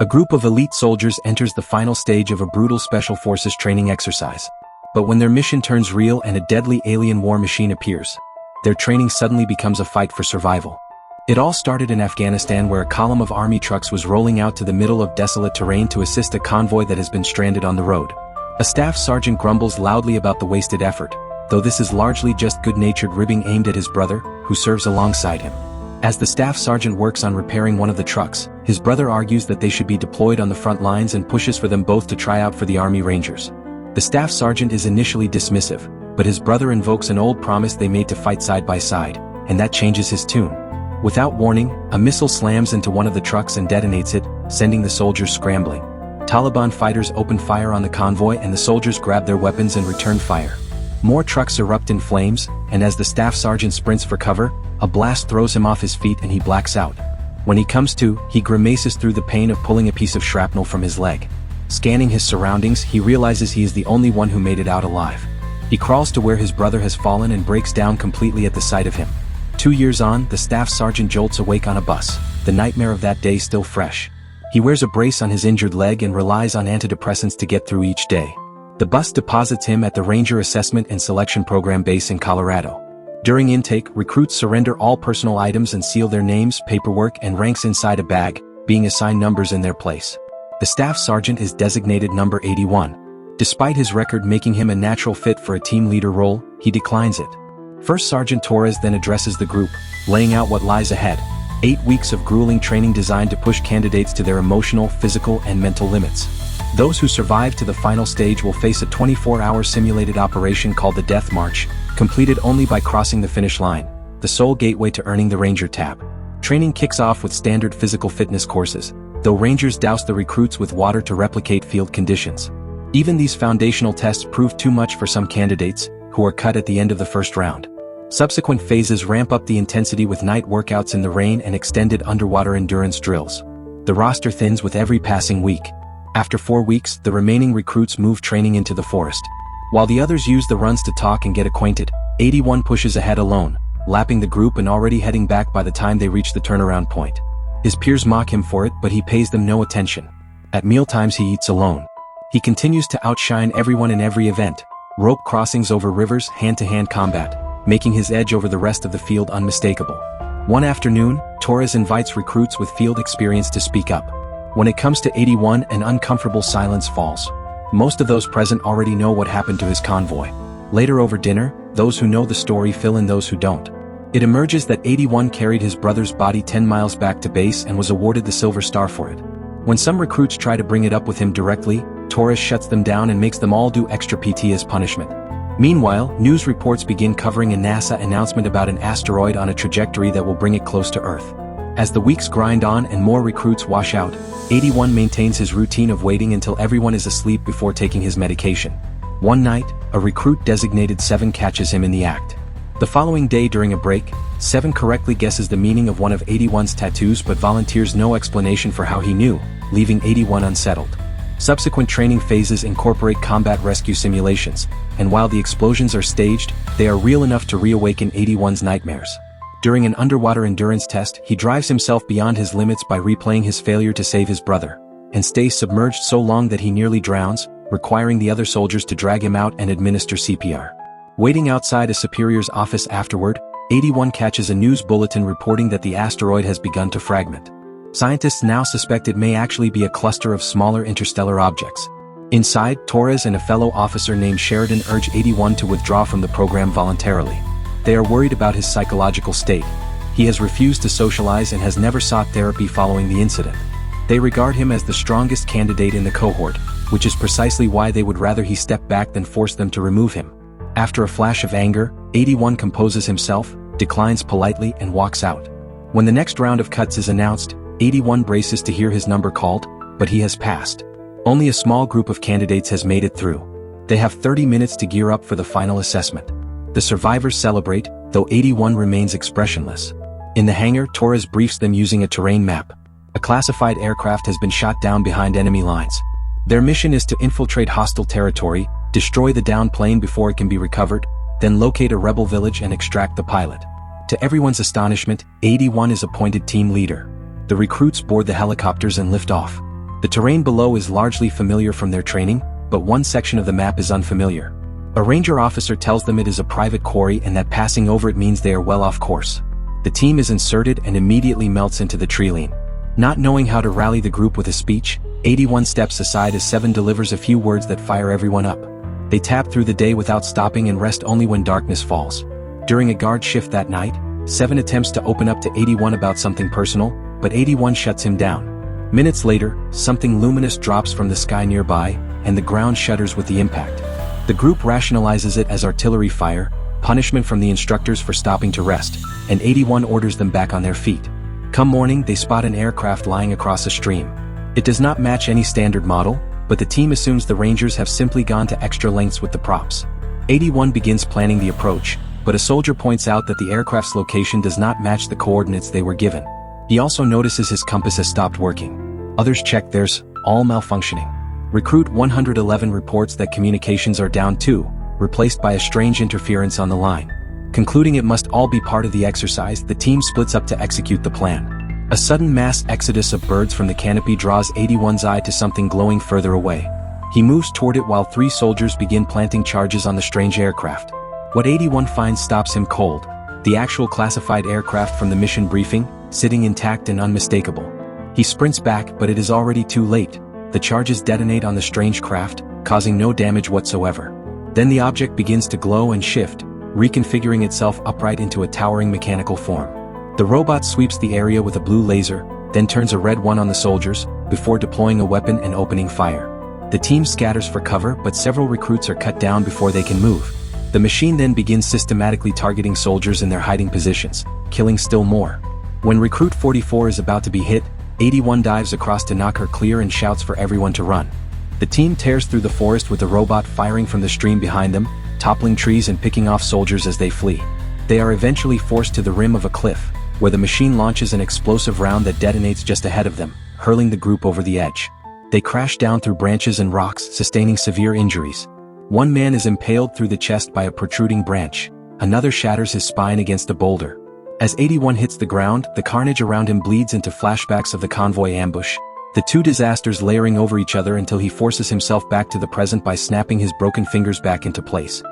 A group of elite soldiers enters the final stage of a brutal special forces training exercise. But when their mission turns real and a deadly alien war machine appears, their training suddenly becomes a fight for survival. It all started in Afghanistan, where a column of army trucks was rolling out to the middle of desolate terrain to assist a convoy that has been stranded on the road. A staff sergeant grumbles loudly about the wasted effort, though this is largely just good-natured ribbing aimed at his brother, who serves alongside him. As the staff sergeant works on repairing one of the trucks, his brother argues that they should be deployed on the front lines and pushes for them both to try out for the Army Rangers. The staff sergeant is initially dismissive, but his brother invokes an old promise they made to fight side by side, and that changes his tune. Without warning, a missile slams into one of the trucks and detonates it, sending the soldiers scrambling. Taliban fighters open fire on the convoy and the soldiers grab their weapons and return fire. More trucks erupt in flames, and as the staff sergeant sprints for cover, a blast throws him off his feet and he blacks out. When he comes to, he grimaces through the pain of pulling a piece of shrapnel from his leg. Scanning his surroundings, he realizes he is the only one who made it out alive. He crawls to where his brother has fallen and breaks down completely at the sight of him. 2 years on, the staff sergeant jolts awake on a bus, the nightmare of that day still fresh. He wears a brace on his injured leg and relies on antidepressants to get through each day. The bus deposits him at the Ranger Assessment and Selection Program base in Colorado. During intake, recruits surrender all personal items and seal their names, paperwork, and ranks inside a bag, being assigned numbers in their place. The staff sergeant is designated number 81. Despite his record making him a natural fit for a team leader role, he declines it. First Sergeant Torres then addresses the group, laying out what lies ahead. 8 weeks of grueling training designed to push candidates to their emotional, physical, and mental limits. Those who survive to the final stage will face a 24-hour simulated operation called the Death March, completed only by crossing the finish line, the sole gateway to earning the Ranger tab. Training kicks off with standard physical fitness courses, though Rangers douse the recruits with water to replicate field conditions. Even these foundational tests prove too much for some candidates, who are cut at the end of the first round. Subsequent phases ramp up the intensity with night workouts in the rain and extended underwater endurance drills. The roster thins with every passing week. After 4 weeks, the remaining recruits move training into the forest. While the others use the runs to talk and get acquainted, 81 pushes ahead alone, lapping the group and already heading back by the time they reach the turnaround point. His peers mock him for it, but he pays them no attention. At mealtimes he eats alone. He continues to outshine everyone in every event, rope crossings over rivers, hand-to-hand combat, making his edge over the rest of the field unmistakable. One afternoon, Torres invites recruits with field experience to speak up. When it comes to 81, an uncomfortable silence falls. Most of those present already know what happened to his convoy. Later over dinner, those who know the story fill in those who don't. It emerges that 81 carried his brother's body 10 miles back to base and was awarded the Silver Star for it. When some recruits try to bring it up with him directly, Torres shuts them down and makes them all do extra PT as punishment. Meanwhile, news reports begin covering a NASA announcement about an asteroid on a trajectory that will bring it close to Earth. As the weeks grind on and more recruits wash out, 81 maintains his routine of waiting until everyone is asleep before taking his medication. One night, a recruit designated 7 catches him in the act. The following day during a break, 7 correctly guesses the meaning of one of 81's tattoos but volunteers no explanation for how he knew, leaving 81 unsettled. Subsequent training phases incorporate combat rescue simulations, and while the explosions are staged, they are real enough to reawaken 81's nightmares. During an underwater endurance test, he drives himself beyond his limits by replaying his failure to save his brother, and stays submerged so long that he nearly drowns, requiring the other soldiers to drag him out and administer CPR. Waiting outside a superior's office afterward, 81 catches a news bulletin reporting that the asteroid has begun to fragment. Scientists now suspect it may actually be a cluster of smaller interstellar objects. Inside, Torres and a fellow officer named Sheridan urge 81 to withdraw from the program voluntarily. They are worried about his psychological state. He has refused to socialize and has never sought therapy following the incident. They regard him as the strongest candidate in the cohort, which is precisely why they would rather he step back than force them to remove him. After a flash of anger, 81 composes himself, declines politely, and walks out. When the next round of cuts is announced, 81 braces to hear his number called, but he has passed. Only a small group of candidates has made it through. They have 30 minutes to gear up for the final assessment. The survivors celebrate, though 81 remains expressionless. In the hangar, Torres briefs them using a terrain map. A classified aircraft has been shot down behind enemy lines. Their mission is to infiltrate hostile territory, destroy the downed plane before it can be recovered, then locate a rebel village and extract the pilot. To everyone's astonishment, 81 is appointed team leader. The recruits board the helicopters and lift off. The terrain below is largely familiar from their training, but one section of the map is unfamiliar. A ranger officer tells them it is a private quarry and that passing over it means they are well off course. The team is inserted and immediately melts into the treeline. Not knowing how to rally the group with a speech, 81 steps aside as 7 delivers a few words that fire everyone up. They tap through the day without stopping and rest only when darkness falls. During a guard shift that night, 7 attempts to open up to 81 about something personal, but 81 shuts him down. Minutes later, something luminous drops from the sky nearby, and the ground shudders with the impact. The group rationalizes it as artillery fire, punishment from the instructors for stopping to rest, and 81 orders them back on their feet. Come morning, they spot an aircraft lying across a stream. It does not match any standard model, but the team assumes the Rangers have simply gone to extra lengths with the props. 81 begins planning the approach, but a soldier points out that the aircraft's location does not match the coordinates they were given. He also notices his compass has stopped working. Others check theirs, all malfunctioning. Recruit 111 reports that communications are down too, replaced by a strange interference on the line. Concluding it must all be part of the exercise, the team splits up to execute the plan. A sudden mass exodus of birds from the canopy draws 81's eye to something glowing further away. He moves toward it while 3 soldiers begin planting charges on the strange aircraft. What 81 finds stops him cold. The actual classified aircraft from the mission briefing, sitting intact and unmistakable. He sprints back, but it is already too late. The charges detonate on the strange craft, causing no damage whatsoever. Then the object begins to glow and shift, reconfiguring itself upright into a towering mechanical form. The robot sweeps the area with a blue laser, then turns a red one on the soldiers, before deploying a weapon and opening fire. The team scatters for cover, but several recruits are cut down before they can move. The machine then begins systematically targeting soldiers in their hiding positions, killing still more. When Recruit 44 is about to be hit, 81 dives across to knock her clear and shouts for everyone to run. The team tears through the forest with the robot firing from the stream behind them, toppling trees and picking off soldiers as they flee. They are eventually forced to the rim of a cliff, where the machine launches an explosive round that detonates just ahead of them, hurling the group over the edge. They crash down through branches and rocks, sustaining severe injuries. One man is impaled through the chest by a protruding branch. Another shatters his spine against a boulder. As 81 hits the ground, the carnage around him bleeds into flashbacks of the convoy ambush, the 2 disasters layering over each other until he forces himself back to the present by snapping his broken fingers back into place.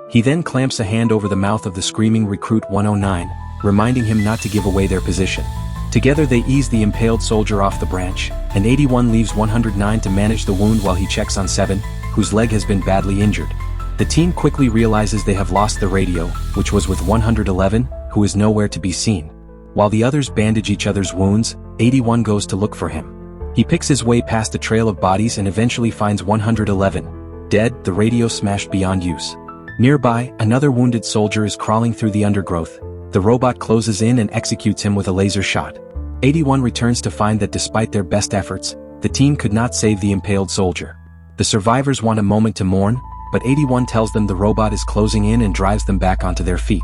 He then clamps a hand over the mouth of the screaming Recruit 109, reminding him not to give away their position. Together they ease the impaled soldier off the branch, and 81 leaves 109 to manage the wound while he checks on 7, whose leg has been badly injured. The team quickly realizes they have lost the radio, which was with 111, who is nowhere to be seen. While the others bandage each other's wounds, 81 goes to look for him. He picks his way past a trail of bodies and eventually finds 111. Dead, the radio smashed beyond use. Nearby, another wounded soldier is crawling through the undergrowth. The robot closes in and executes him with a laser shot. 81 returns to find that despite their best efforts, the team could not save the impaled soldier. The survivors want a moment to mourn, but 81 tells them the robot is closing in and drives them back onto their feet.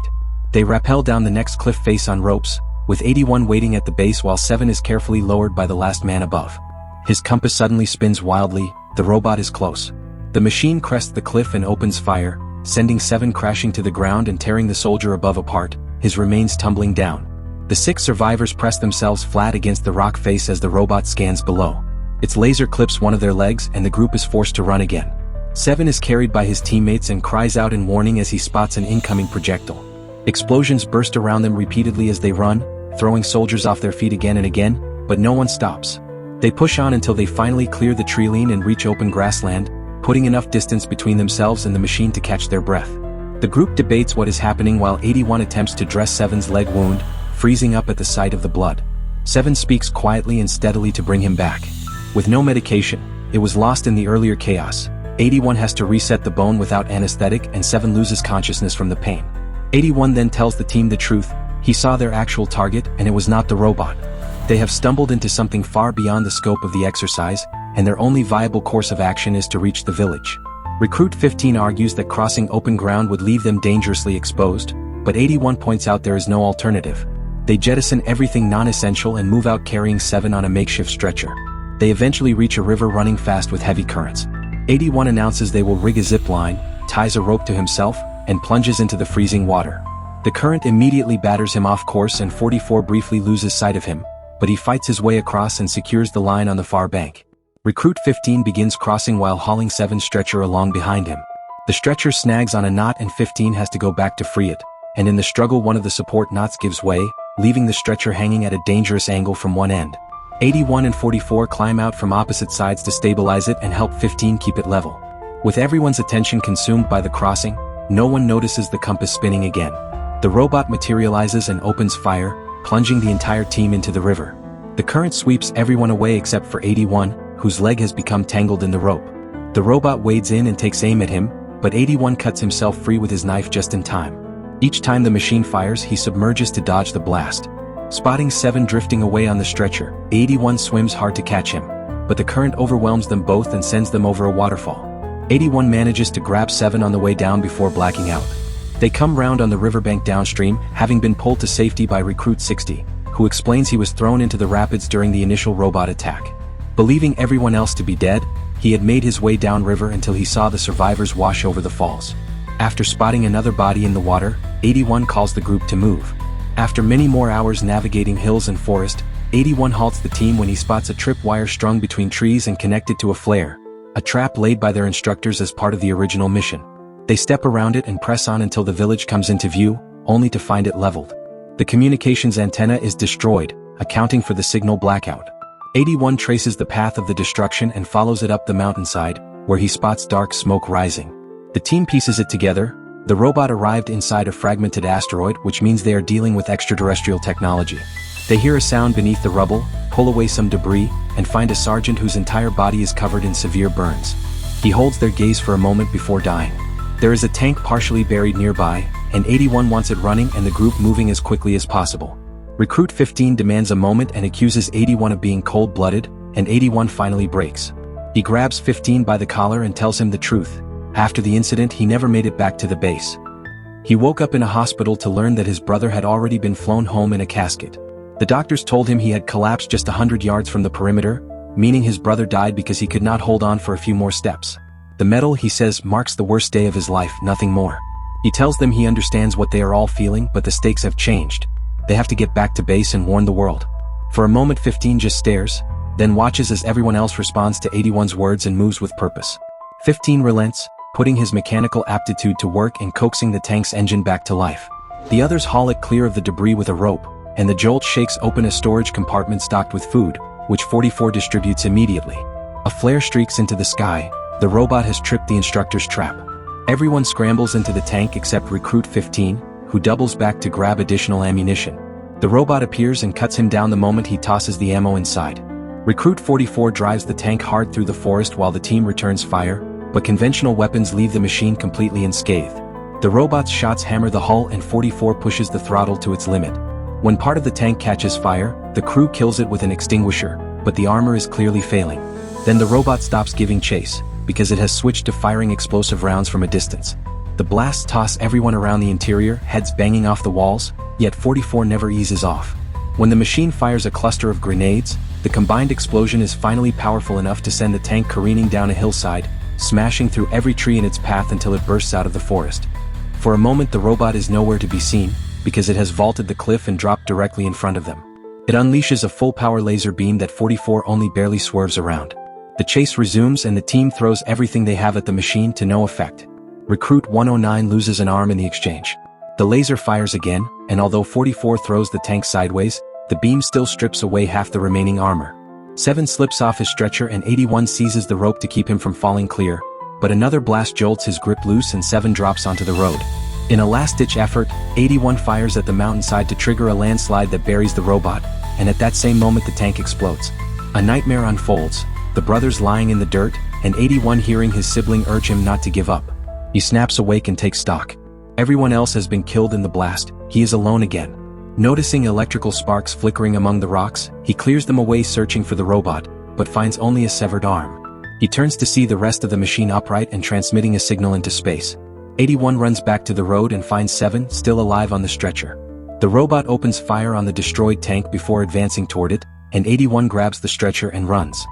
They rappel down the next cliff face on ropes, with 81 waiting at the base while 7 is carefully lowered by the last man above. His compass suddenly spins wildly, the robot is close. The machine crests the cliff and opens fire, sending 7 crashing to the ground and tearing the soldier above apart, his remains tumbling down. The 6 survivors press themselves flat against the rock face as the robot scans below. Its laser clips one of their legs and the group is forced to run again. 7 is carried by his teammates and cries out in warning as he spots an incoming projectile. Explosions burst around them repeatedly as they run, throwing soldiers off their feet again and again, but no one stops. They push on until they finally clear the treeline and reach open grassland, putting enough distance between themselves and the machine to catch their breath. The group debates what is happening while 81 attempts to dress 7's leg wound, freezing up at the sight of the blood. 7 speaks quietly and steadily to bring him back. With no medication, it was lost in the earlier chaos. 81 has to reset the bone without anesthetic and 7 loses consciousness from the pain. 81 then tells the team the truth. He saw their actual target and it was not the robot. They have stumbled into something far beyond the scope of the exercise, and their only viable course of action is to reach the village. Recruit 15 argues that crossing open ground would leave them dangerously exposed, but 81 points out there is no alternative. They jettison everything non-essential and move out carrying 7 on a makeshift stretcher. They eventually reach a river running fast with heavy currents. 81 announces they will rig a zip line, ties a rope to himself, and plunges into the freezing water. The current immediately batters him off course and 44 briefly loses sight of him, but he fights his way across and secures the line on the far bank. Recruit 15 begins crossing while hauling 7's stretcher along behind him. The stretcher snags on a knot and 15 has to go back to free it, and in the struggle one of the support knots gives way, leaving the stretcher hanging at a dangerous angle from one end. 81 and 44 climb out from opposite sides to stabilize it and help 15 keep it level. With everyone's attention consumed by the crossing, no one notices the compass spinning again. The robot materializes and opens fire, plunging the entire team into the river. The current sweeps everyone away except for 81, whose leg has become tangled in the rope. The robot wades in and takes aim at him, but 81 cuts himself free with his knife just in time. Each time the machine fires, he submerges to dodge the blast. Spotting 7 drifting away on the stretcher, 81 swims hard to catch him, but the current overwhelms them both and sends them over a waterfall. 81 manages to grab 7 on the way down before blacking out. They come round on the riverbank downstream, having been pulled to safety by Recruit 60, who explains he was thrown into the rapids during the initial robot attack. Believing everyone else to be dead, he had made his way downriver until he saw the survivors wash over the falls. After spotting another body in the water, 81 calls the group to move. After many more hours navigating hills and forest, 81 halts the team when he spots a tripwire strung between trees and connected to a flare, a trap laid by their instructors as part of the original mission. They step around it and press on until the village comes into view, only to find it leveled. The communications antenna is destroyed, accounting for the signal blackout. 81 traces the path of the destruction and follows it up the mountainside, where he spots dark smoke rising. The team pieces it together. The robot arrived inside a fragmented asteroid, which means they are dealing with extraterrestrial technology. They hear a sound beneath the rubble, pull away some debris, and find a sergeant whose entire body is covered in severe burns. He holds their gaze for a moment before dying. There is a tank partially buried nearby, and 81 wants it running and the group moving as quickly as possible. Recruit 15 demands a moment and accuses 81 of being cold-blooded, and 81 finally breaks. He grabs 15 by the collar and tells him the truth. After the incident, he never made it back to the base. He woke up in a hospital to learn that his brother had already been flown home in a casket. The doctors told him he had collapsed just 100 yards from the perimeter, meaning his brother died because he could not hold on for a few more steps. The medal, he says, marks the worst day of his life, nothing more. He tells them he understands what they are all feeling, but the stakes have changed. They have to get back to base and warn the world. For a moment 15 just stares, then watches as everyone else responds to 81's words and moves with purpose. 15 relents, putting his mechanical aptitude to work and coaxing the tank's engine back to life. The others haul it clear of the debris with a rope, and the jolt shakes open a storage compartment stocked with food, which 44 distributes immediately. A flare streaks into the sky. The robot has tripped the instructor's trap. Everyone scrambles into the tank except Recruit 15, who doubles back to grab additional ammunition. The robot appears and cuts him down the moment he tosses the ammo inside. Recruit 44 drives the tank hard through the forest while the team returns fire, but conventional weapons leave the machine completely unscathed. The robot's shots hammer the hull and 44 pushes the throttle to its limit. When part of the tank catches fire, the crew kills it with an extinguisher, but the armor is clearly failing. Then the robot stops giving chase, because it has switched to firing explosive rounds from a distance. The blasts toss everyone around the interior, heads banging off the walls, yet 44 never eases off. When the machine fires a cluster of grenades, the combined explosion is finally powerful enough to send the tank careening down a hillside, smashing through every tree in its path until it bursts out of the forest. For a moment the robot is nowhere to be seen, because it has vaulted the cliff and dropped directly in front of them. It unleashes a full-power laser beam that 44 only barely swerves around. The chase resumes and the team throws everything they have at the machine to no effect. Recruit 109 loses an arm in the exchange. The laser fires again, and although 44 throws the tank sideways, the beam still strips away half the remaining armor. 7 slips off his stretcher and 81 seizes the rope to keep him from falling clear, but another blast jolts his grip loose and 7 drops onto the road. In a last-ditch effort, 81 fires at the mountainside to trigger a landslide that buries the robot, and at that same moment the tank explodes. A nightmare unfolds, the brothers lying in the dirt, and 81 hearing his sibling urge him not to give up. He snaps awake and takes stock. Everyone else has been killed in the blast, he is alone again. Noticing electrical sparks flickering among the rocks, he clears them away searching for the robot, but finds only a severed arm. He turns to see the rest of the machine upright and transmitting a signal into space. 81 runs back to the road and finds 7 still alive on the stretcher. The robot opens fire on the destroyed tank before advancing toward it, and 81 grabs the stretcher and runs.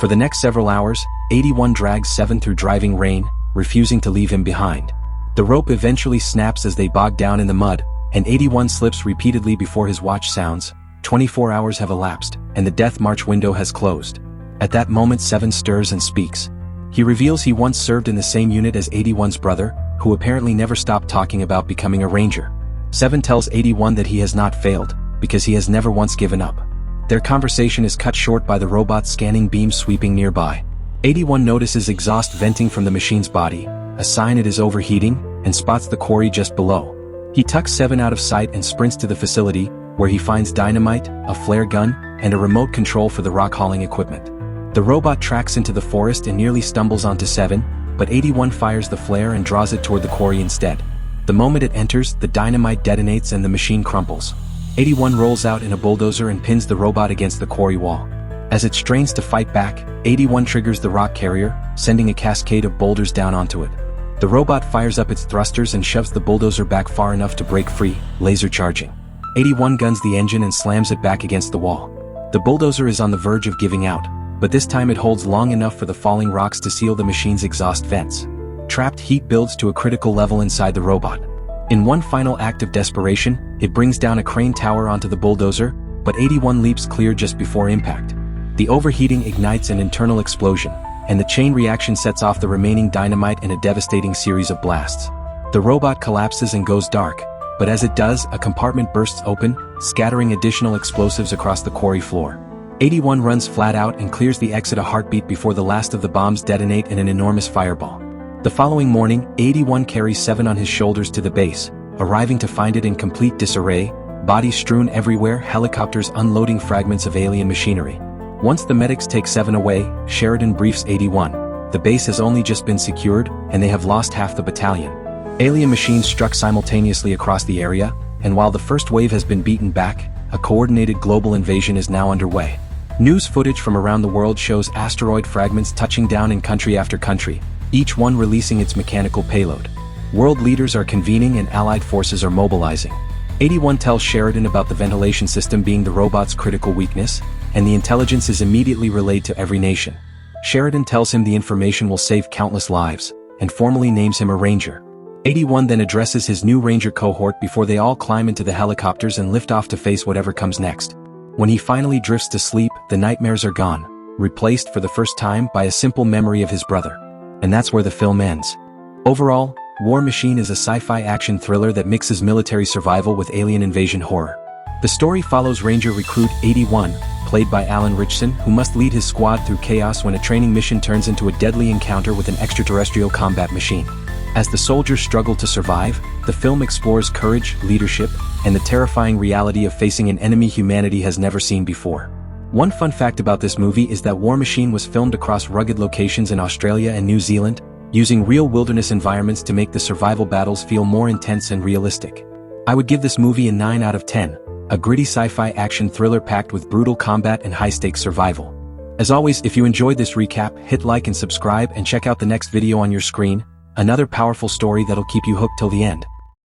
For the next several hours, 81 drags 7 through driving rain, refusing to leave him behind. The rope eventually snaps as they bog down in the mud, and 81 slips repeatedly before his watch sounds. 24 hours have elapsed, and the death march window has closed. At that moment 7 stirs and speaks. He reveals he once served in the same unit as 81's brother, who apparently never stopped talking about becoming a ranger. 7 tells 81 that he has not failed, because he has never once given up. Their conversation is cut short by the robot's scanning beam sweeping nearby. 81 notices exhaust venting from the machine's body, a sign it is overheating, and spots the quarry just below. He tucks 7 out of sight and sprints to the facility, where he finds dynamite, a flare gun, and a remote control for the rock-hauling equipment. The robot tracks into the forest and nearly stumbles onto 7, but 81 fires the flare and draws it toward the quarry instead. The moment it enters, the dynamite detonates and the machine crumples. 81 rolls out in a bulldozer and pins the robot against the quarry wall. As it strains to fight back, 81 triggers the rock carrier, sending a cascade of boulders down onto it. The robot fires up its thrusters and shoves the bulldozer back far enough to break free, laser charging. 81 guns the engine and slams it back against the wall. The bulldozer is on the verge of giving out, but this time it holds long enough for the falling rocks to seal the machine's exhaust vents. Trapped heat builds to a critical level inside the robot. In one final act of desperation, it brings down a crane tower onto the bulldozer, but 81 leaps clear just before impact. The overheating ignites an internal explosion, and the chain reaction sets off the remaining dynamite in a devastating series of blasts. The robot collapses and goes dark, but as it does, a compartment bursts open, scattering additional explosives across the quarry floor. 81 runs flat out and clears the exit a heartbeat before the last of the bombs detonate in an enormous fireball. The following morning, 81 carries 7 on his shoulders to the base, arriving to find it in complete disarray, bodies strewn everywhere, helicopters unloading fragments of alien machinery. Once the medics take 7 away, Sheridan briefs 81. The base has only just been secured, and they have lost half the battalion. Alien machines struck simultaneously across the area, and while the first wave has been beaten back, a coordinated global invasion is now underway. News footage from around the world shows asteroid fragments touching down in country after country, each one releasing its mechanical payload. World leaders are convening and allied forces are mobilizing. 81 tells Sheridan about the ventilation system being the robot's critical weakness, and the intelligence is immediately relayed to every nation. Sheridan tells him the information will save countless lives, and formally names him a ranger. 81 then addresses his new ranger cohort before they all climb into the helicopters and lift off to face whatever comes next. When he finally drifts to sleep, the nightmares are gone, replaced for the first time by a simple memory of his brother. And that's where the film ends. Overall, War Machine is a sci-fi action thriller that mixes military survival with alien invasion horror. The story follows Ranger Recruit 81, played by Ritchson, who must lead his squad through chaos when a training mission turns into a deadly encounter with an extraterrestrial combat machine. As the soldiers struggle to survive, the film explores courage, leadership, and the terrifying reality of facing an enemy humanity has never seen before. One fun fact about this movie is that War Machine was filmed across rugged locations in Australia and New Zealand, using real wilderness environments to make the survival battles feel more intense and realistic. I would give this movie a 9 out of 10, a gritty sci-fi action thriller packed with brutal combat and high-stakes survival. As always, if you enjoyed this recap, hit like and subscribe and check out the next video on your screen, another powerful story that'll keep you hooked till the end.